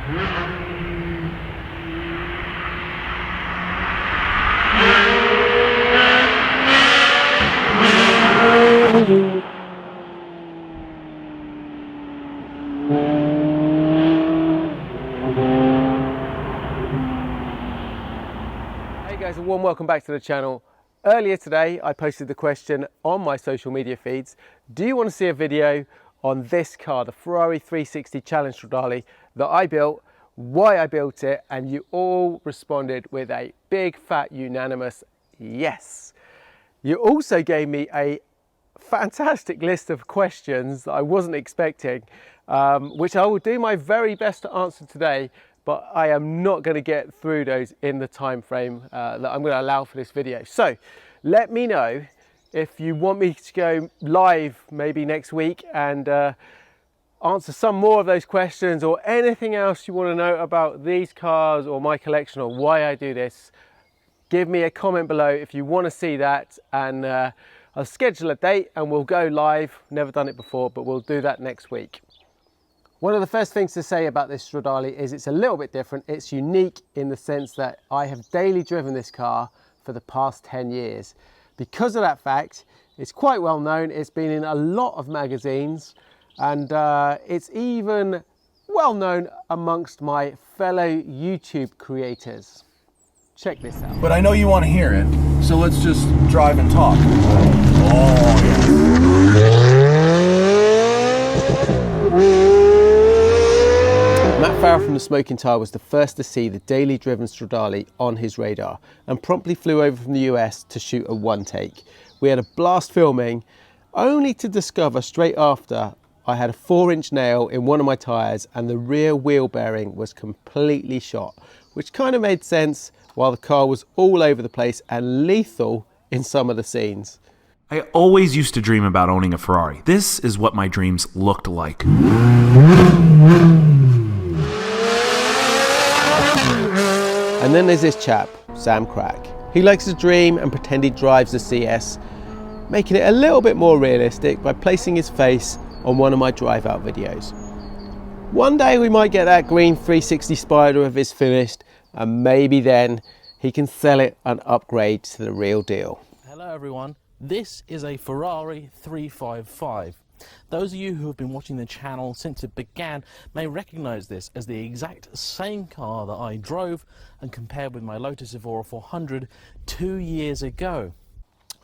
Hey guys, a warm welcome back to the channel. Earlier today I posted the question on my social media feeds, do you want to see a video on this car, the Ferrari 360 Challenge Stradale that I built, why I built it, and you all responded with a big fat unanimous yes. You also gave me a fantastic list of questions that I wasn't expecting, which I will do my very best to answer today, but I am not going to get through those in the time frame that I'm going to allow for this video. So let me know if you want me to go live maybe next week and answer some more of those questions, or anything else you want to know about these cars or my collection or why I do this. Give me a comment below if you want to see that, and I'll schedule a date and we'll go live. Never done it before, but we'll do that next week. One of the first things to say about this Stradale is it's a little bit different. It's unique in the sense that I have daily driven this car for the past 10 years. Because of that fact, it's quite well known. It's been in a lot of magazines, and it's even well known amongst my fellow YouTube creators. Check this out. But I know you want to hear it, so let's just drive and talk. Oh, yeah. Matt Farah from The Smoking Tire was the first to see the daily driven Stradale on his radar and promptly flew over from the US to shoot a one take. We had a blast filming, only to discover straight after I had a 4-inch nail in one of my tyres and the rear wheel bearing was completely shot, which kind of made sense while the car was all over the place and lethal in some of the scenes. I always used to dream about owning a Ferrari. This is what my dreams looked like. And then there's this chap, Sam Crack. He likes to dream and pretend he drives the CS, making it a little bit more realistic by placing his face on one of my drive out videos. One day we might get that green 360 Spider of his finished, and maybe then he can sell it and upgrade to the real deal. Hello everyone, this is a Ferrari 355. Those of you who have been watching the channel since it began may recognize this as the exact same car that I drove and compared with my Lotus Evora 400 2 years ago.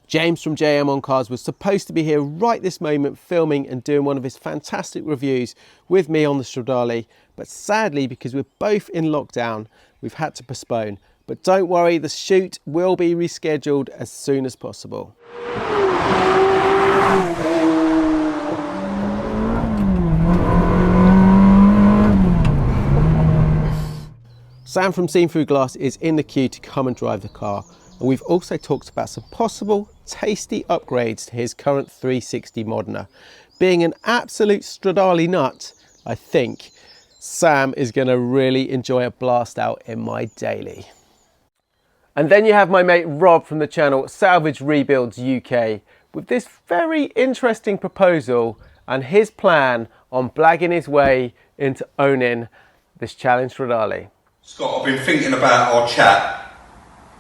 James from JM on Cars was supposed to be here right this moment filming and doing one of his fantastic reviews with me on the Stradale, but sadly, because we're both in lockdown, we've had to postpone. But don't worry, the shoot will be rescheduled as soon as possible. Sam from Seen Through Glass is in the queue to come and drive the car, and we've also talked about some possible tasty upgrades to his current 360 Modena. Being an absolute Stradale nut, I think Sam is going to really enjoy a blast out in my daily. And then you have my mate Rob from the channel Salvage Rebuilds UK with this very interesting proposal and his plan on blagging his way into owning this Challenge Stradale. Scott, I've been thinking about our chat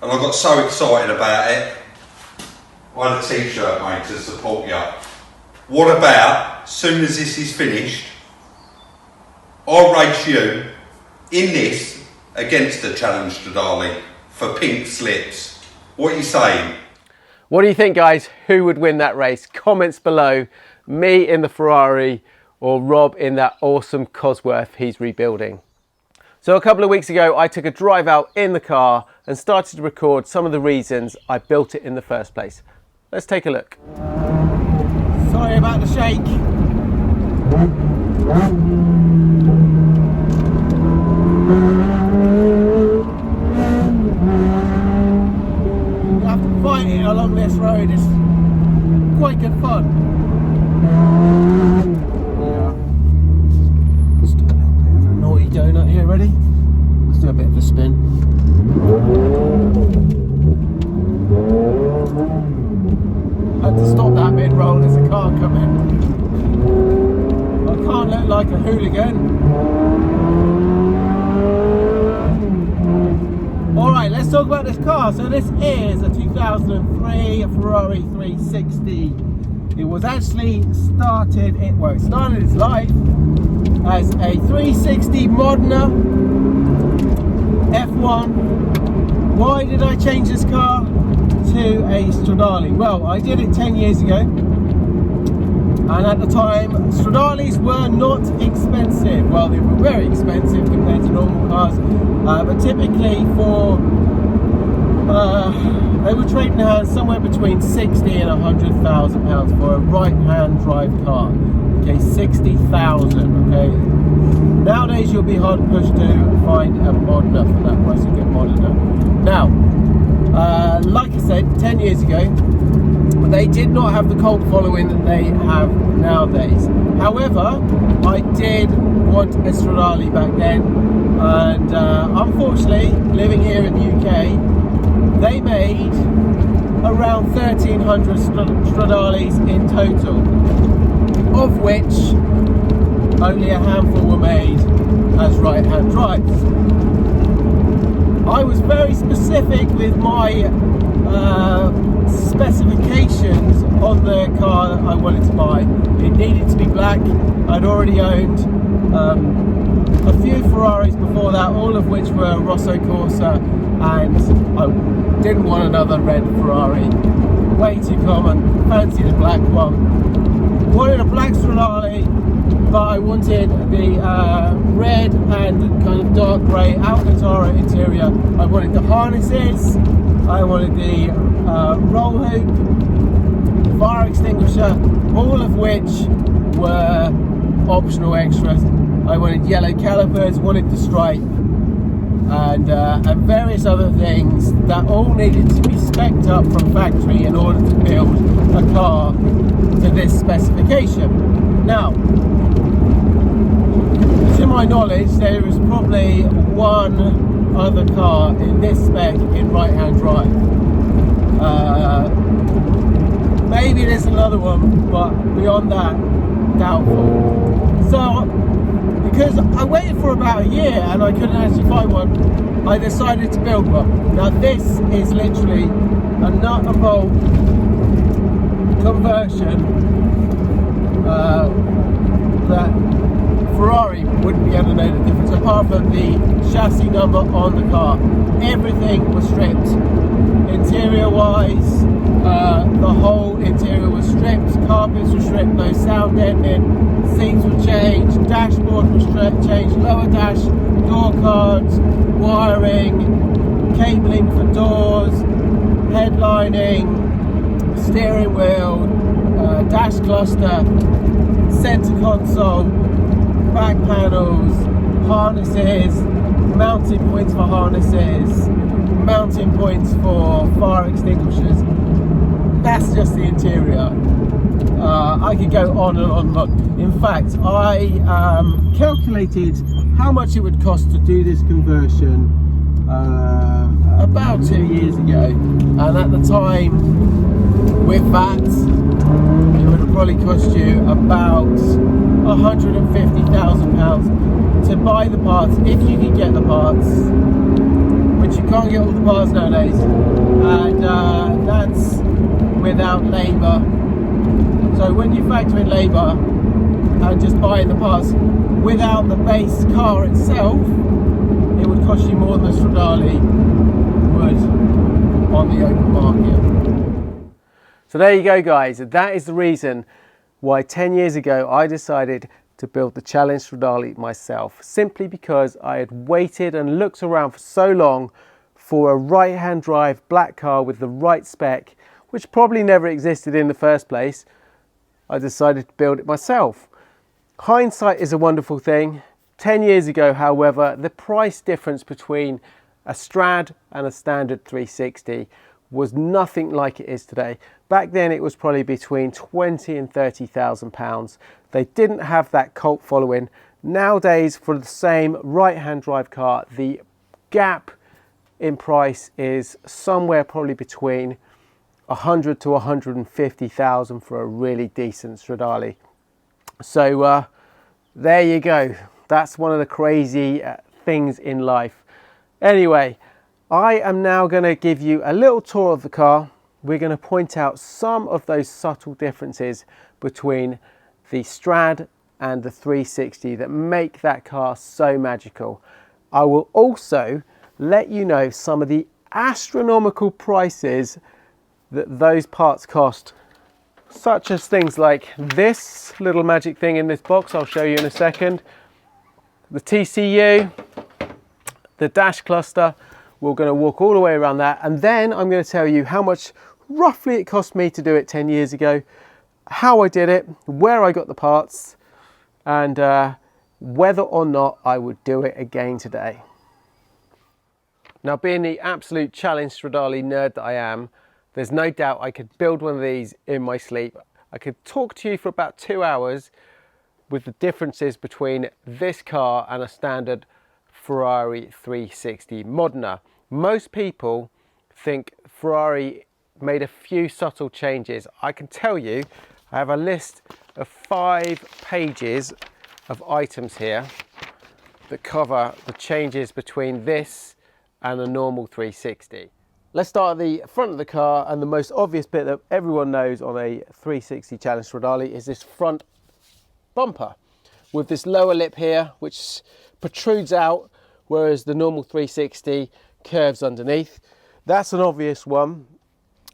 and I got so excited about it. I had a t-shirt made to support you. What about, as soon as this is finished, I'll race you in this against the Challenge Stradale for pink slips. What are you saying? What do you think, guys? Who would win that race? Comments below. Me in the Ferrari or Rob in that awesome Cosworth he's rebuilding. So a couple of weeks ago, I took a drive out in the car and started to record some of the reasons I built it in the first place. Let's take a look. Sorry about the shake. You have to fight it along this road. It's quite good fun. Let's do a little bit of a naughty donut here, ready? Let's do a bit of a spin. I had to stop that mid-roll, there's a car coming. I can't look like a hooligan. talk about this car. So this is a 2003 Ferrari 360. It was actually started its life as a 360 Modena F1. Why did I change this car to a Stradale? Well, I did it 10 years ago, and at the time Stradales were not expensive. Well, they were very expensive compared to normal cars, but typically for they were trading hands somewhere between 60 and 100,000 pounds for a right-hand drive car. Okay, 60,000. Okay, nowadays you'll be hard pushed to find a Modena for that price, a good Modena. Now, like I said, 10 years ago, they did not have the cult following that they have nowadays. However, I did want a Stradale back then, and unfortunately, living here in the UK, they made around 1,300 Stradales in total, of which only a handful were made as right-hand drives. I was very specific with my specifications on the car that I wanted to buy. It needed to be black. I'd already owned a few Ferraris before that, all of which were Rosso Corsa, and I didn't want another red Ferrari. Way too common. Fancied a black one. Wanted a black Stradale, but I wanted the red and kind of dark grey Alcantara interior. I wanted the harnesses, I wanted the roll hoop, fire extinguisher, all of which were optional extras. I wanted yellow calipers, wanted the stripe, and various other things that all needed to be spec'd up from factory in order to build a car to this specification. Now, to my knowledge, there is probably one other car in this spec in right-hand drive. Maybe there's another one, but beyond that, doubtful. So, because I waited for about a year and I couldn't actually find one, I decided to build one. Now this is literally a nut and bolt conversion that Ferrari wouldn't be able to know the difference, apart from the chassis number on the car. Everything was stripped. Interior wise, the whole interior was stripped, carpets were stripped, no sound deadening, seats were changed, dashboard was changed, lower dash, door cards, wiring, cabling for doors, headlining, steering wheel, dash cluster, center console, back panels, harnesses, mounting points for harnesses, mounting points for fire extinguishers. That's just the interior. I could go on and on and on. In fact, I calculated how much it would cost to do this conversion about 2 years ago, and at the time, with that, it would have probably cost you about £150,000 to buy the parts, if you could get the parts, which you can't get all the parts nowadays, and that's without labour. So when you factor in labour and just buying the parts without the base car itself, it would cost you more than the Stradale would on the open market. So there you go, guys. That is the reason why 10 years ago I decided to build the Challenge Stradale myself, simply because I had waited and looked around for so long for a right-hand drive black car with the right spec, which probably never existed in the first place. I decided to build it myself. Hindsight is a wonderful thing. 10 years ago, however, the price difference between a Strad and a standard 360 was nothing like it is today. Back then it was probably between 20 and 30,000 pounds. They didn't have that cult following. Nowadays, for the same right-hand drive car, the gap in price is somewhere probably between 100 to 150,000 for a really decent Stradale. So there you go. That's one of the crazy things in life. Anyway, I am now going to give you a little tour of the car. We're going to point out some of those subtle differences between the Strad and the 360 that make that car so magical. I will also let you know some of the astronomical prices that those parts cost, such as things like this little magic thing in this box I'll show you in a second, the TCU, the dash cluster. We're going to walk all the way around that, and then I'm going to tell you how much roughly it cost me to do it 10 years ago, how I did it, where I got the parts, and whether or not I would do it again today. Now, being the absolute challenge Stradale nerd that I am, there's no doubt I could build one of these in my sleep. I could talk to you for about 2 hours with the differences between this car and a standard Ferrari 360 Modena. Most people think Ferrari made a few subtle changes. I can tell you, I have a list of 5 pages of items here that cover the changes between this and the normal 360. Let's start at the front of the car, and the most obvious bit that everyone knows on a 360 Challenge Stradale is this front bumper with this lower lip here which protrudes out, whereas the normal 360 curves underneath. That's an obvious one.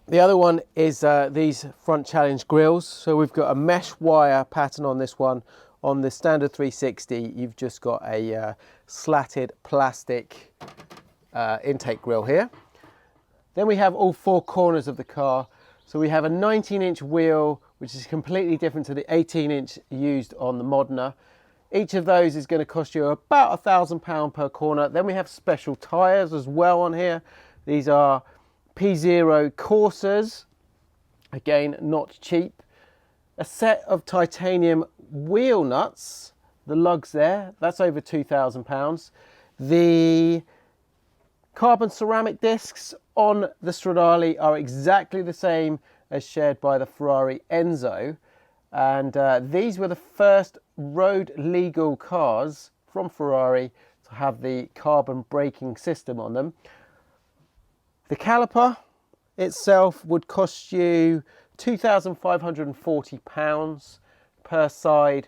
The other one is these front Challenge grills. So we've got a mesh wire pattern on this one. On the standard 360 you've just got a slatted plastic intake grill here. Then we have all 4 corners of the car. So we have a 19-inch wheel, which is completely different to the 18-inch used on the Modena. Each of those is going to cost you about £1,000 per corner. Then we have special tyres as well on here. These are P0 Corsas, again not cheap. A set of titanium wheel nuts, the lugs there, that's over £2,000. The carbon ceramic discs on the Stradale are exactly the same as shared by the Ferrari Enzo, and these were the first road legal cars from Ferrari to have the carbon braking system on them. The caliper itself would cost you £2,540 per side,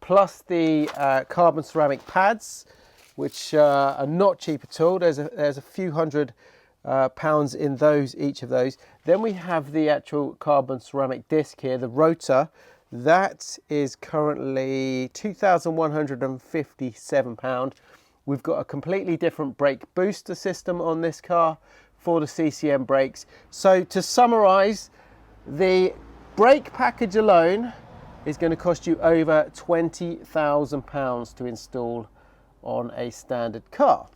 plus the carbon ceramic pads, which are not cheap at all. There's a few hundred pounds in those, each of those. Then we have the actual carbon ceramic disc here, the rotor. That is currently £2,157. We've got a completely different brake booster system on this car for the CCM brakes. So to summarize, the brake package alone is going to cost you over £20,000 to install on a standard car.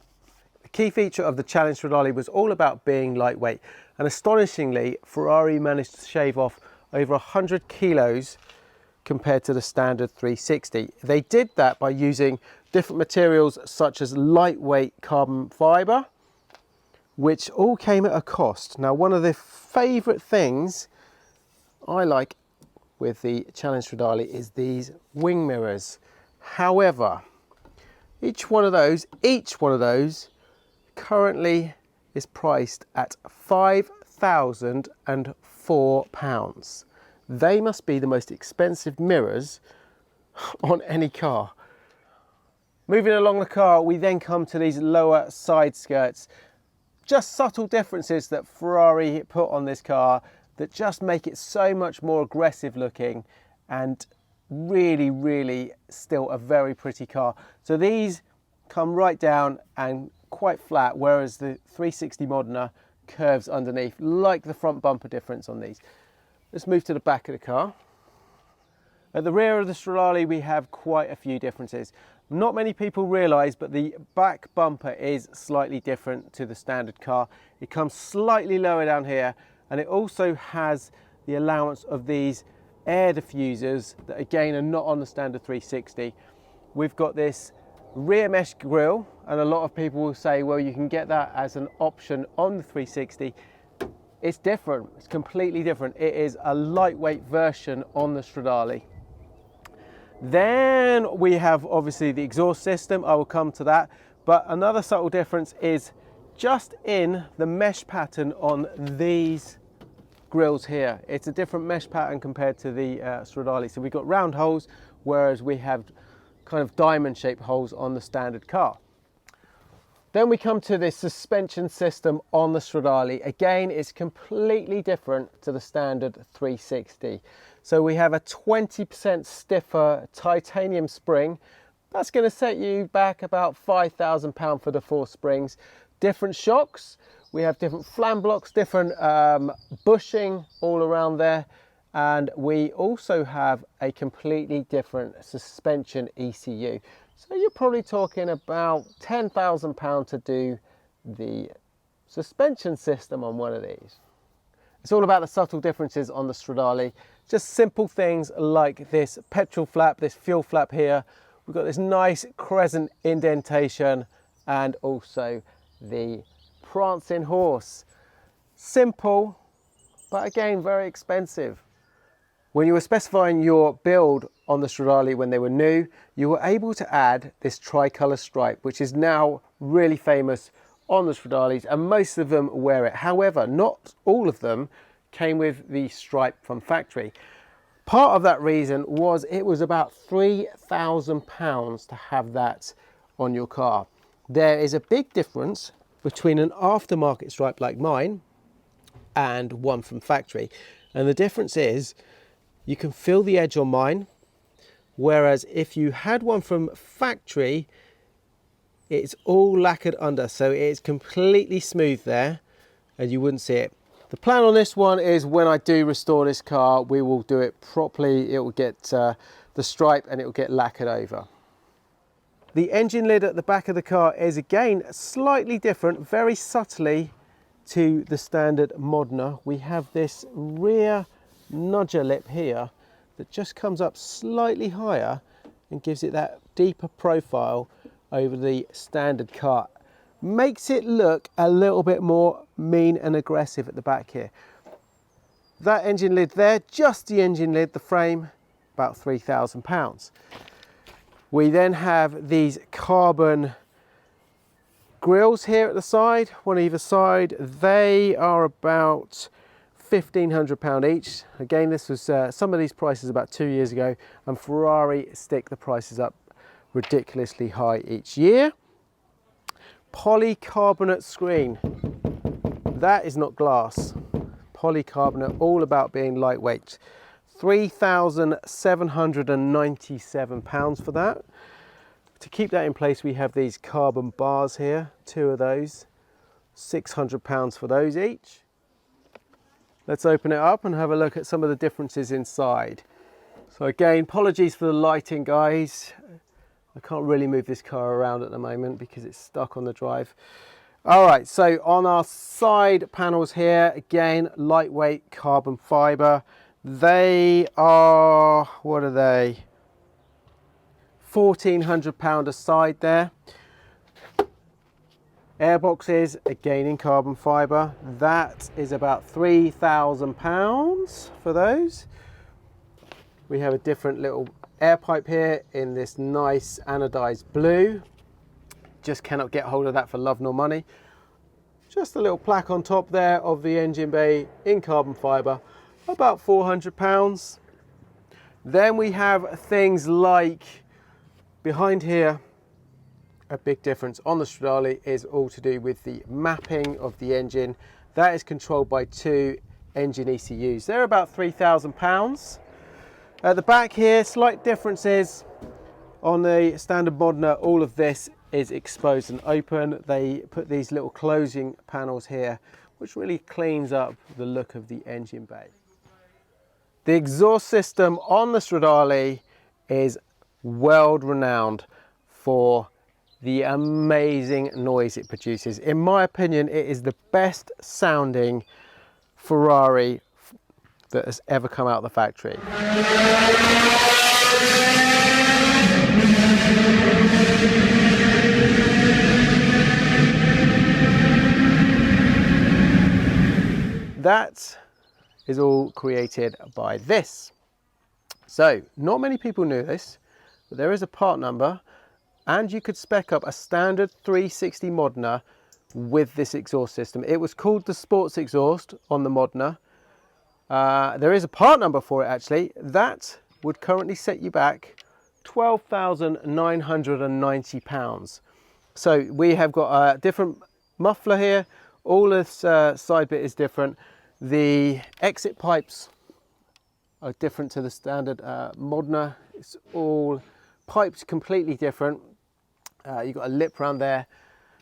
The key feature of the Challenge Stradale was all about being lightweight, and astonishingly Ferrari managed to shave off over 100 kilos compared to the standard 360. They did that by using different materials such as lightweight carbon fiber, which all came at a cost. Now, one of the favorite things I like with the Challenge Stradale is these wing mirrors. However, each one of those currently is priced at £5,004. They must be the most expensive mirrors on any car. Moving along the car, we then come to these lower side skirts. Just subtle differences that Ferrari put on this car that just make it so much more aggressive looking, and really, really still a very pretty car. So these come right down and quite flat, whereas the 360 Modena curves underneath, like the front bumper difference on these. Let's move to the back of the car. At the rear of the Stradale, we have quite a few differences. Not many people realise, but the back bumper is slightly different to the standard car. It comes slightly lower down here, and it also has the allowance of these air diffusers that again are not on the standard 360. We've got this rear mesh grille, and a lot of people will say, well, you can get that as an option on the 360. It's different, it's completely different. It is a lightweight version on the Stradale. Then we have obviously the exhaust system. I will come to that, but another subtle difference is just in the mesh pattern on these grills here. It's a different mesh pattern compared to the Stradale. So we've got round holes, whereas we have kind of diamond shaped holes on the standard car. Then we come to the suspension system on the Stradale. Again, it's completely different to the standard 360. So we have a 20% stiffer titanium spring. That's going to set you back about £5,000 for the 4 springs. Different shocks. We have different flam blocks, different bushing all around there. And we also have a completely different suspension ECU. So you're probably talking about £10,000 to do the suspension system on one of these. It's all about the subtle differences on the Stradale. Just simple things like this petrol flap, this fuel flap here. We've got this nice crescent indentation and also the prancing horse. Simple, but again, very expensive. When you were specifying your build on the Stradale when they were new, you were able to add this tricolour stripe, which is now really famous on the Stradales, and most of them wear it. However, not all of them came with the stripe from factory. Part of that reason was it was about £3,000 to have that on your car. There is a big difference between an aftermarket stripe like mine and one from factory. And the difference is you can feel the edge on mine, whereas if you had one from factory, it's all lacquered under, so it's completely smooth there and you wouldn't see it. The plan on this one is when I do restore this car, we will do it properly. It will get the stripe and it will get lacquered over. The engine lid at the back of the car is again slightly different, very subtly to the standard Modena. We have this rear nudger lip here that just comes up slightly higher and gives it that deeper profile over the standard car. Makes it look a little bit more mean and aggressive at the back here. That engine lid there, just the engine lid, the frame, about £3,000. We then have these carbon grills here at the side, one either side. They are about £1,500 each. Again, this was some of these prices about 2 years ago, and Ferrari stick the prices up ridiculously high each year. Polycarbonate screen. That is not glass. Polycarbonate, all about being lightweight. £3,797 for that. To keep that in place, we have these carbon bars here, 2 of those, £600 for those each. Let's open it up and have a look at some of the differences inside. So again, apologies for the lighting, guys. I can't really move this car around at the moment because it's stuck on the drive. All right, so on our side panels here, again, lightweight carbon fiber. They are, what are they? £1,400 a side there. Airboxes, again in carbon fiber. That is about £3,000 for those. We have a different little air pipe here in this nice anodized blue. Just cannot get hold of that for love nor money. Just a little plaque on top there of the engine bay in carbon fiber, about £400. Then we have things like behind here. A big difference on the Stradale is all to do with the mapping of the engine. That is controlled by 2 engine ECUs. They're about £3,000. At the back here, slight differences. On the standard Modena, all of this is exposed and open. They put these little closing panels here, which really cleans up the look of the engine bay. The exhaust system on the Stradale is world renowned for the amazing noise it produces. In my opinion, it is the best sounding Ferrari that has ever come out of the factory. That is all created by this. So, not many people knew this, but there is a part number, and you could spec up a standard 360 Modena with this exhaust system. It was called the sports exhaust on the Modena. There is a part number for it actually. That would currently set you back £12,990. So we have got a different muffler here. All this side bit is different. The exit pipes are different to the standard Modena. It's all piped completely different. You've got a lip around there.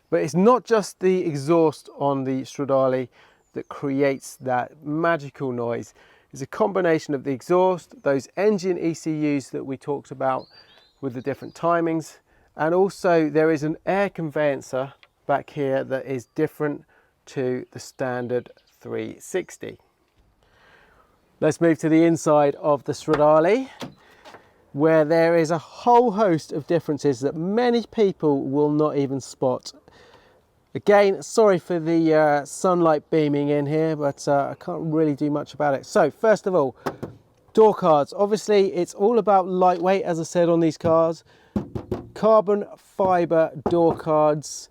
But it's not just the exhaust on the Stradale that creates that magical noise. It's a combination of the exhaust, those engine ECUs that we talked about with the different timings, and also there is an air conveyancer back here that is different to the standard 360. Let's move to the inside of the Stradale, where there is a whole host of differences that many people will not even spot. Again, sorry for the sunlight beaming in here, but I can't really do much about it. So first of all, door cards. Obviously, it's all about lightweight, as I said, on these cars. Carbon fiber door cards.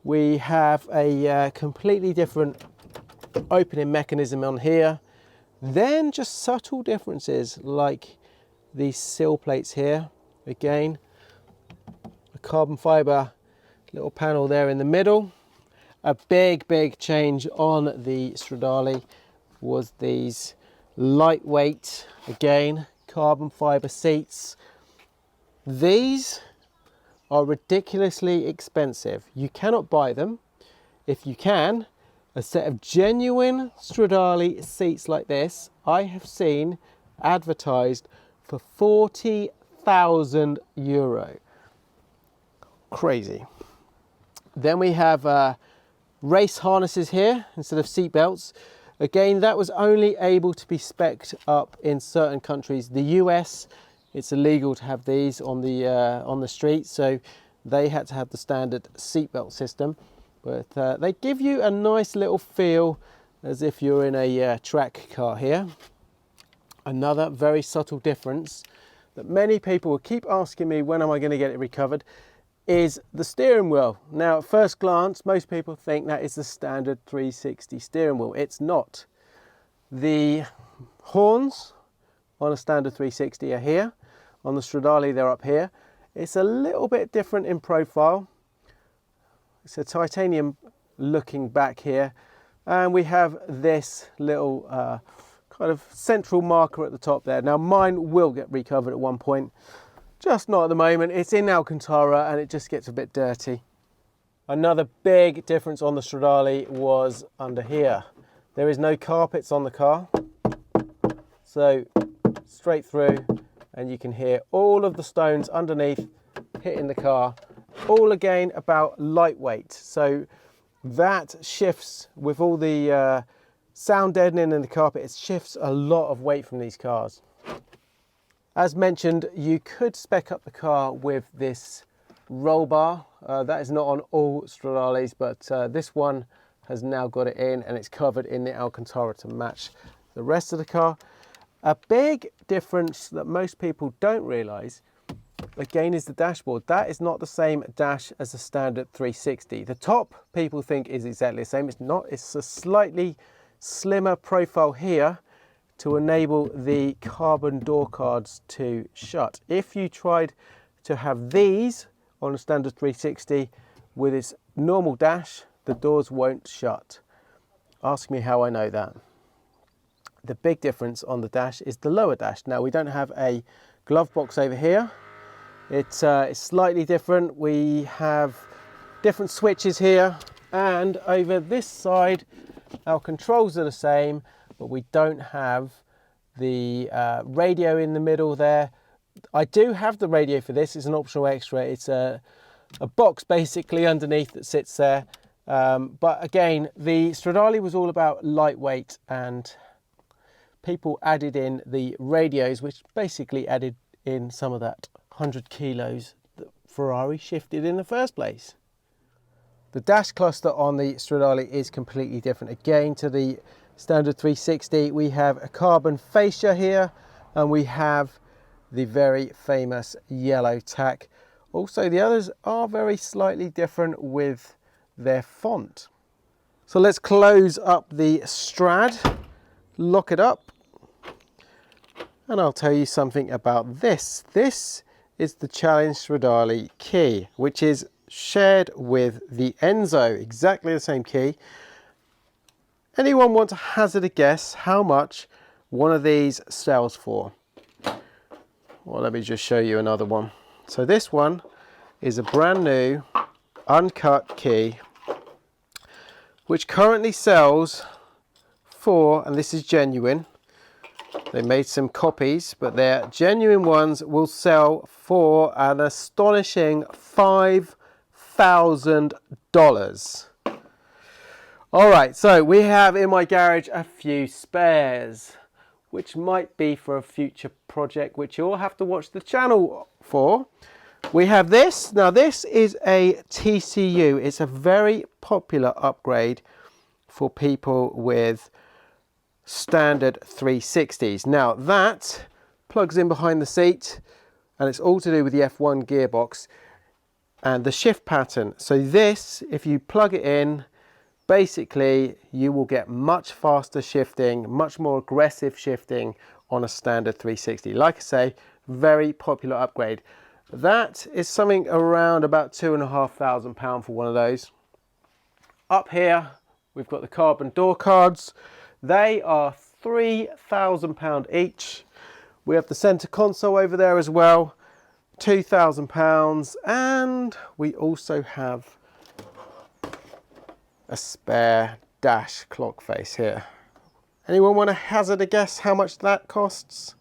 We have a completely different opening mechanism on here. Then just subtle differences like these sill plates here. Again, a carbon fiber little panel there in the middle. A big change on the Stradale was these lightweight, again, carbon fiber seats. These are ridiculously expensive. You cannot buy them. If you can, a set of genuine Stradale seats like this, I have seen advertised for €40,000. Crazy. Then we have race harnesses here instead of seat belts. Again, that was only able to be spec'd up in certain countries. The US, it's illegal to have these on the street, so they had to have the standard seatbelt system. But they give you a nice little feel as if you're in a track car here. Another very subtle difference that many people will keep asking me, when am I going to get it recovered, is the steering wheel. Now, at first glance, most people think that is the standard 360 steering wheel. It's not. The horns on a standard 360 are here. On the Stradale, they're up here. It's a little bit different in profile. It's a titanium looking back here. And we have this little kind of central marker at the top there. Now, mine will get recovered at one point. Just not at the moment. It's in Alcantara and it just gets a bit dirty. Another big difference on the Stradale was under here. There is no carpets on the car. So straight through, and you can hear all of the stones underneath hitting the car. All again about lightweight. So that shifts with all the sound deadening in the carpet. It shifts a lot of weight from these cars. As mentioned, you could spec up the car with this roll bar. That is not on all Stradales, but this one has now got it in and it's covered in the Alcantara to match the rest of the car. A big difference that most people don't realise, again, is the dashboard. That is not the same dash as the standard 360. The top, people think, is exactly the same. It's not. It's a slightly slimmer profile here to enable the carbon door cards to shut. If you tried to have these on a standard 360 with its normal dash, the doors won't shut. Ask me how I know that. The big difference on the dash is the lower dash. Now, we don't have a glove box over here. It's slightly different. We have different switches here, and over this side our controls are the same, but we don't have the radio in the middle there. I do have the radio for this. It's an optional extra. It's a box basically underneath that sits there. But again, the Stradale was all about lightweight, and people added in the radios, which basically added in some of that 100 kilos that Ferrari shifted in the first place. The dash cluster on the Stradale is completely different. Again, to the standard 360, we have a carbon fascia here, and we have the very famous yellow tack. Also, the others are very slightly different with their font. So let's close up the Strad, lock it up, and I'll tell you something about this. This is the Challenge Stradale key, which is shared with the Enzo, exactly the same key. Anyone want to hazard a guess how much one of these sells for? Well, let me just show you another one. So this one is a brand new uncut key, which currently sells for, and this is genuine, they made some copies, but their genuine ones will sell for an astonishing $5,000. All right, so we have in my garage a few spares, which might be for a future project, which you'll have to watch the channel for. We have this. Now this is a TCU. It's a very popular upgrade for people with standard 360s. Now that plugs in behind the seat, and it's all to do with the F1 gearbox and the shift pattern. So this, if you plug it in, basically you will get much faster shifting, much more aggressive shifting on a standard 360. Like I say, very popular upgrade. That is something around about £2,500 for one of those. Up here we've got the carbon door cards. They are £3,000 each. We have the center console over there as well, £2,000, and we also have a spare dash clock face here. Anyone want to hazard a guess how much that costs?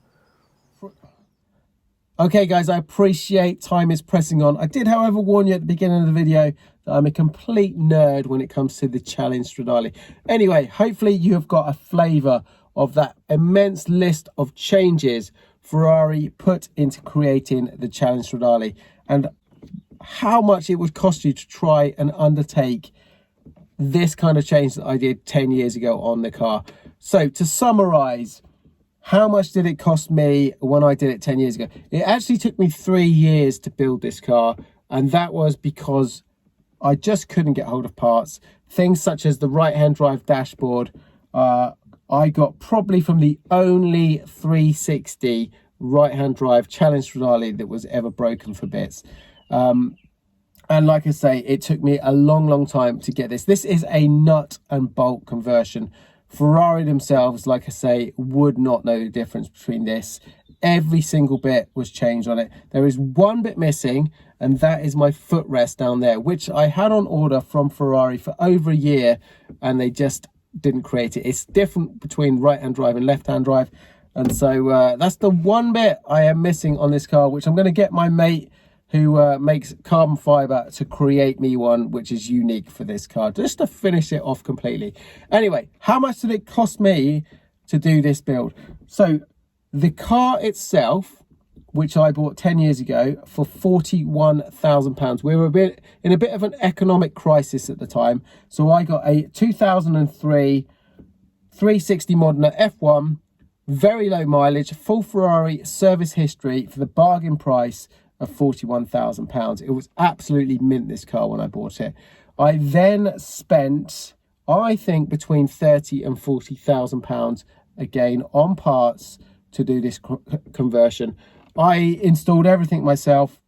Okay guys, I appreciate time is pressing on. I did, however, warn you at the beginning of the video that I'm a complete nerd when it comes to the Challenge Stradale. Anyway, hopefully you have got a flavour of that immense list of changes Ferrari put into creating the Challenge Stradale, and how much it would cost you to try and undertake this kind of change that I did 10 years ago on the car. So to summarise, how much did it cost me when I did it 10 years ago? It actually took me 3 years to build this car, and that was because I just couldn't get hold of parts. Things such as the right-hand drive dashboard, I got probably from the only 360 right-hand drive Challenge Stradale that was ever broken for bits. And like I say, it took me a long time to get this. This is a nut and bolt conversion. Ferrari themselves, like I say, would not know the difference between this. Every single bit was changed on it. There is one bit missing, and that is my footrest down there, which I had on order from Ferrari for over a year, and they just didn't create it. It's different between right-hand drive and left-hand drive, and so that's the one bit I am missing on this car, which I'm going to get my mate who makes carbon fiber to create me one which is unique for this car, just to finish it off completely. Anyway, how much did it cost me to do this build? So the car itself, which I bought 10 years ago for £41,000. We were in a bit of an economic crisis at the time, so I got a 2003 360 Modena F1, very low mileage, full Ferrari service history for the bargain price of £41,000. It was absolutely mint, this car, when I bought it. I then spent, I think, between £30,000 and £40,000 again on parts to do this conversion. I installed everything myself,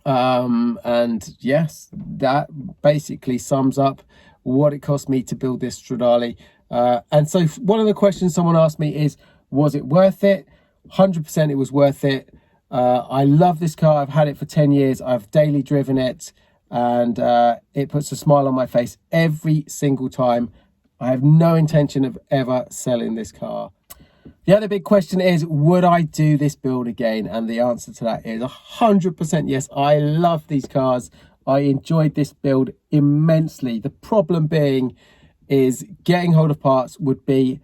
and yes, that basically sums up what it cost me to build this Stradale. And so one of the questions someone asked me is, was it worth it? 100% it was worth it. I love this car. I've had it for 10 years. I've daily driven it, and it puts a smile on my face every single time. I have no intention of ever selling this car. The other big question is, would I do this build again? And the answer to that is 100% yes. I love these cars. I enjoyed this build immensely. The problem being is getting hold of parts would be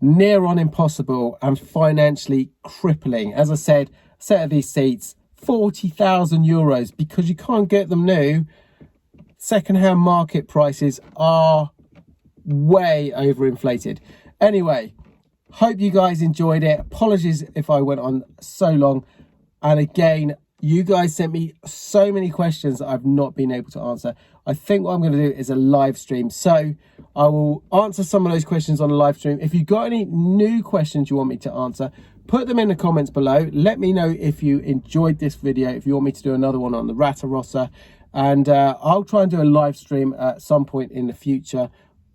near on impossible and financially crippling. As I said, a set of these seats, €40,000, because you can't get them new. Second-hand market prices are way overinflated. Anyway, hope you guys enjoyed it. Apologies if I went on so long. And again, You guys sent me so many questions that I've not been able to answer. I think what I'm going to do is a live stream. So I will answer some of those questions on a live stream. If you've got any new questions you want me to answer, put them in the comments below. Let me know if you enjoyed this video, if you want me to do another one on the Ratarossa. And I'll try and do a live stream at some point in the future.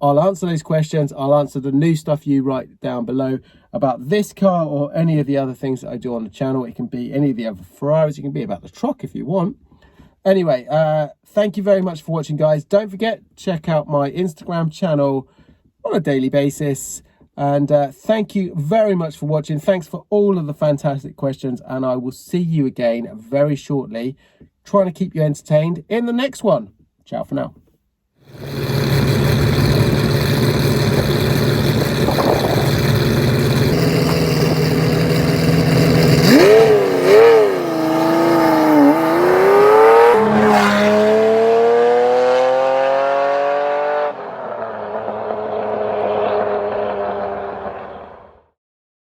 I'll answer those questions. I'll answer the new stuff you write down below about this car or any of the other things that I do on the channel. It can be any of the other Ferraris. It can be about the truck if you want. Anyway, thank you very much for watching, guys. Don't forget, check out my Instagram channel on a daily basis. And thank you very much for watching. Thanks for all of the fantastic questions. And I will see you again very shortly, trying to keep you entertained in the next one. Ciao for now.